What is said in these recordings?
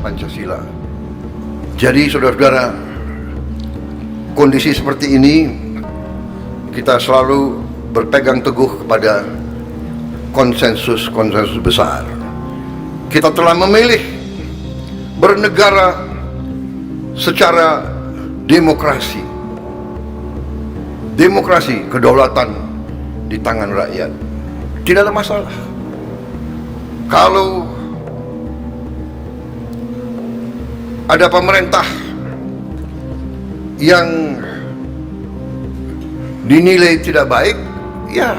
Pancasila. Jadi saudara-saudara, kondisi seperti ini kita selalu berpegang teguh kepada konsensus besar. Kita telah memilih bernegara secara demokrasi, kedaulatan di tangan rakyat. Tidak ada masalah. Kalau ada pemerintah yang dinilai tidak baik, ya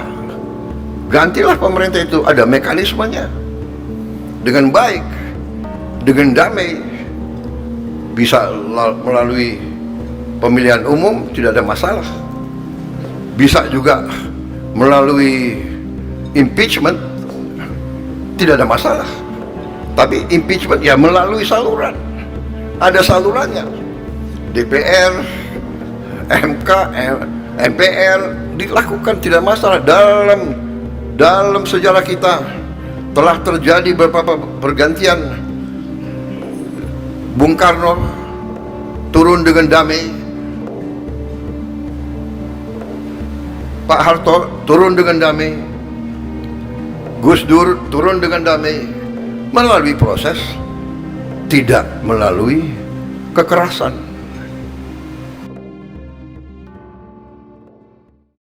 gantilah pemerintah itu. Ada mekanismenya, dengan baik, dengan damai, bisa melalui pemilihan umum, tidak ada masalah. Bisa juga melalui impeachment, tidak ada masalah. Tapi impeachment ya melalui saluran, ada salurannya. DPR, MK, MPR dilakukan, tidak masalah. Dalam sejarah kita telah terjadi beberapa pergantian. Bung Karno turun dengan damai, Pak Harto turun dengan damai, Gus Dur turun dengan damai, melalui proses, tidak melalui kekerasan.